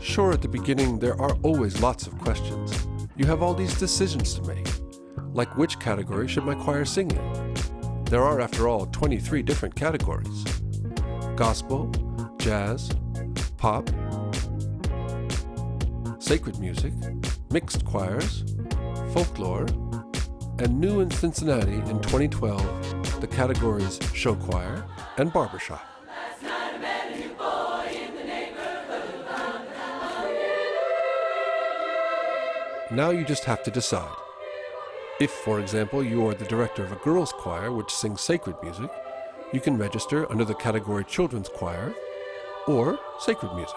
Sure, at the beginning, there are always lots of questions. You have all these decisions to make, like which category should my choir sing in? There are, after all, 23 different categories. Gospel, jazz, pop, sacred music, mixed choirs, folklore, and new in Cincinnati in 2012, the categories show choir and barbershop. Now you just have to decide. If, for example, you are the director of a girls' choir which sings sacred music, you can register under the category Children's Choir or Sacred Music.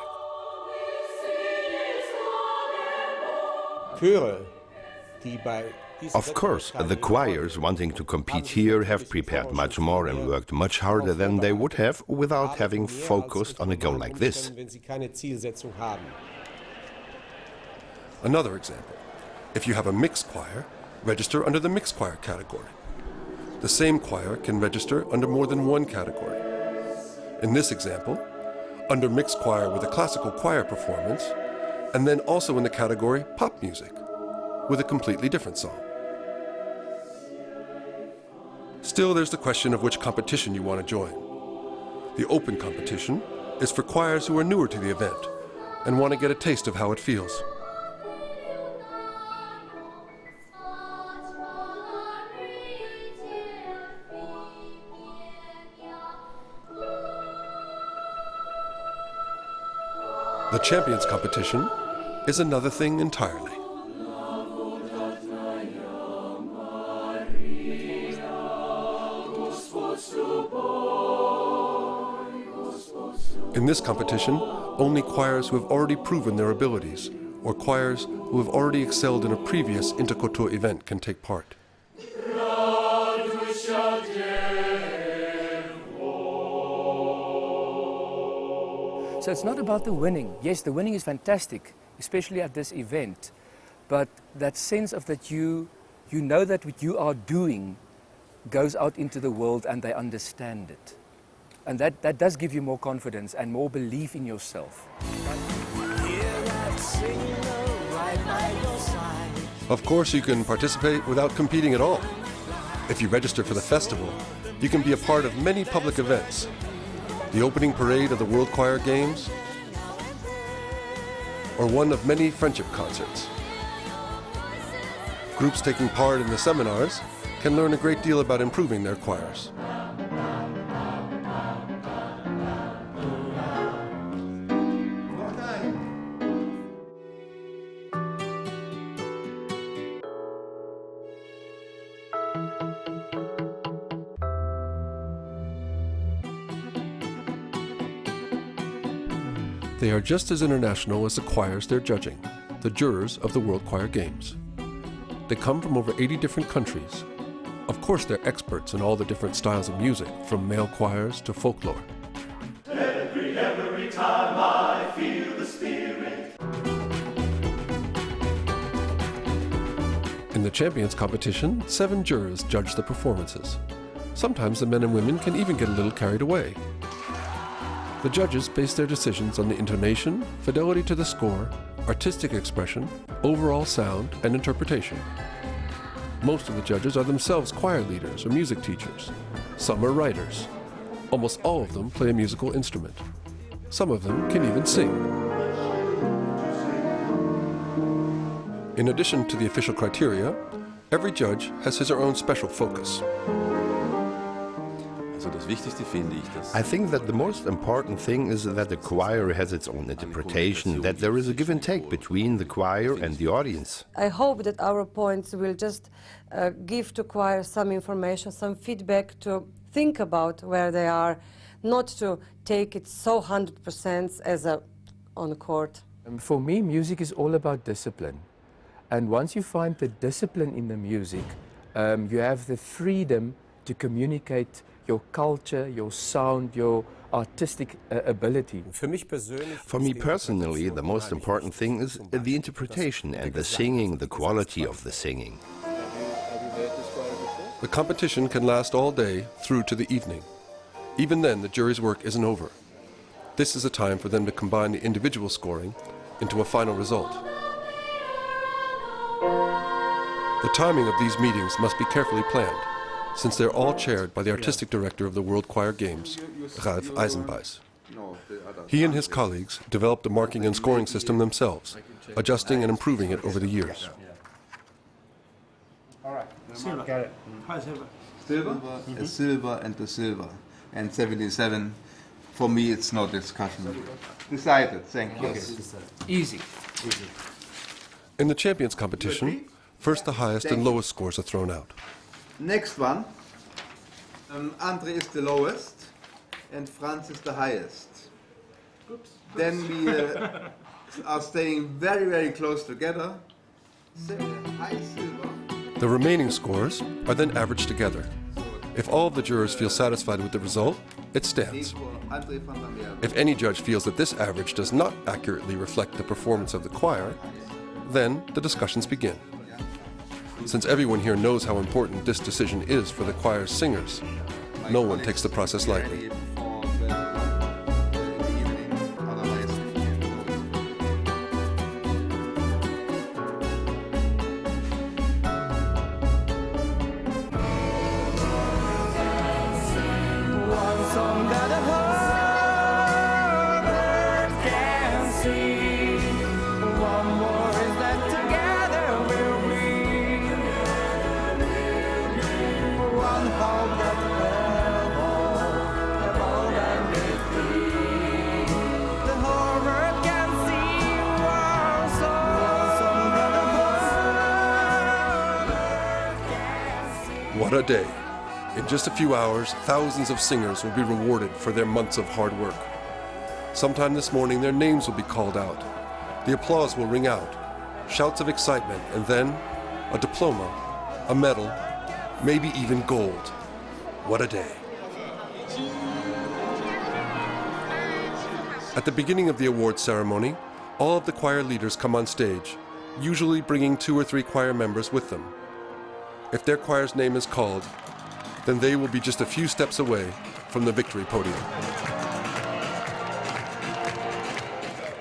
Of course, the choirs wanting to compete here have prepared much more and worked much harder than they would have without having focused on a goal like this. Another example. If you have a mixed choir, register under the mixed choir category. The same choir can register under more than one category. In this example, under mixed choir with a classical choir performance, and then also in the category pop music, with a completely different song. Still, there's the question of which competition you want to join. The open competition is for choirs who are newer to the event and want to get a taste of how it feels. The Champions competition is another thing entirely. In this competition, only choirs who have already proven their abilities, or choirs who have already excelled in a previous INTERKULTUR event can take part. So it's not about the winning. Yes, the winning is fantastic, especially at this event. But that sense of that you know that what you are doing goes out into the world and they understand it. And that does give you more confidence and more belief in yourself. Of course, you can participate without competing at all. If you register for the festival, you can be a part of many public events. The opening parade of the World Choir Games, or one of many friendship concerts. Groups taking part in the seminars can learn a great deal about improving their choirs. They are just as international as the choirs they're judging, the jurors of the World Choir Games. They come from over 80 different countries. Of course, they're experts in all the different styles of music, from male choirs to folklore. Every time I feel the spirit. In the Champions competition, 7 jurors judge the performances. Sometimes the men and women can even get a little carried away. The judges base their decisions on the intonation, fidelity to the score, artistic expression, overall sound, and interpretation. Most of the judges are themselves choir leaders or music teachers. Some are writers. Almost all of them play a musical instrument. Some of them can even sing. In addition to the official criteria, every judge has his or her own special focus. I think that the most important thing is that the choir has its own interpretation, that there is a give and take between the choir and the audience. I hope that our points will just give to choir some information, some feedback to think about where they are, not to take it so 100% as on court. For me, music is all about discipline. And once you find the discipline in the music, you have the freedom to communicate your culture, your sound, your artistic ability. For me personally, the most important thing is the interpretation and the singing, the quality of the singing. The competition can last all day through to the evening. Even then, the jury's work isn't over. This is a time for them to combine the individual scoring into a final result. The timing of these meetings must be carefully planned, since they're all chaired by the artistic director of the World Choir Games, Ralf Eisenbeis. He and his colleagues developed a marking and scoring system themselves, adjusting and improving it over the years. Silver. Silver is silver and the silver. And 77, for me, it's no discussion. Decided, thank you. Easy. In the champions competition, first the highest and lowest scores are thrown out. Next one, Andre is the lowest and Franz is the highest. Then we are staying very, very close together. High silver. The remaining scores are then averaged together. If all of the jurors feel satisfied with the result, it stands. If any judge feels that this average does not accurately reflect the performance of the choir, then the discussions begin. Since everyone here knows how important this decision is for the choir's singers, no one takes the process lightly. What a day. In just a few hours, thousands of singers will be rewarded for their months of hard work. Sometime this morning, their names will be called out. The applause will ring out, shouts of excitement, and then a diploma, a medal, maybe even gold. What a day. At the beginning of the award ceremony, all of the choir leaders come on stage, usually bringing 2 or 3 choir members with them. If their choir's name is called, then they will be just a few steps away from the victory podium.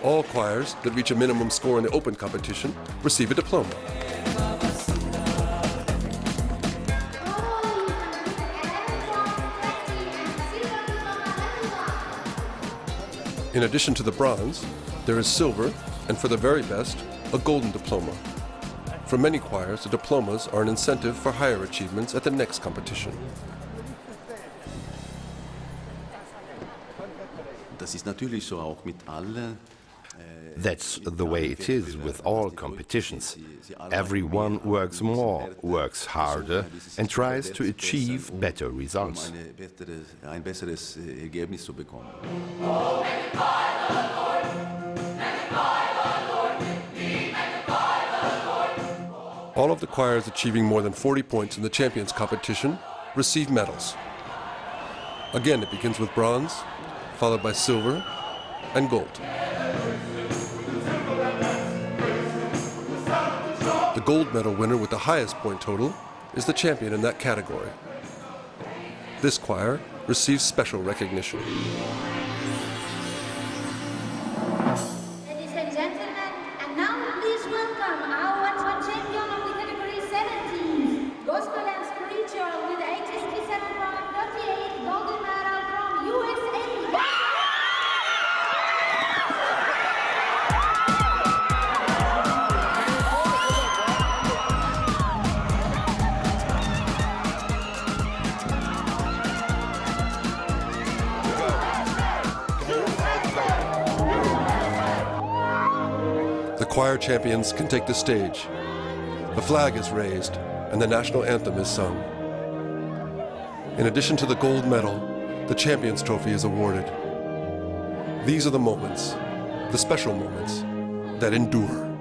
All choirs that reach a minimum score in the open competition receive a diploma. In addition to the bronze, there is silver, and for the very best, a golden diploma. For many choirs, the diplomas are an incentive for higher achievements at the next competition. That's the way it is with all competitions. Everyone works more, works harder, and tries to achieve better results. All of the choirs achieving more than 40 points in the champions competition receive medals. Again, it begins with bronze, followed by silver and gold. The gold medal winner with the highest point total is the champion in that category. This choir receives special recognition. Ladies and gentlemen, and now please welcome our champion of the category 17, Gospel and Spiritual with 87.38 golden medal from USA. The choir champions can take the stage. The flag is raised and the national anthem is sung. In addition to the gold medal, the Champions Trophy is awarded. These are the moments, the special moments, that endure.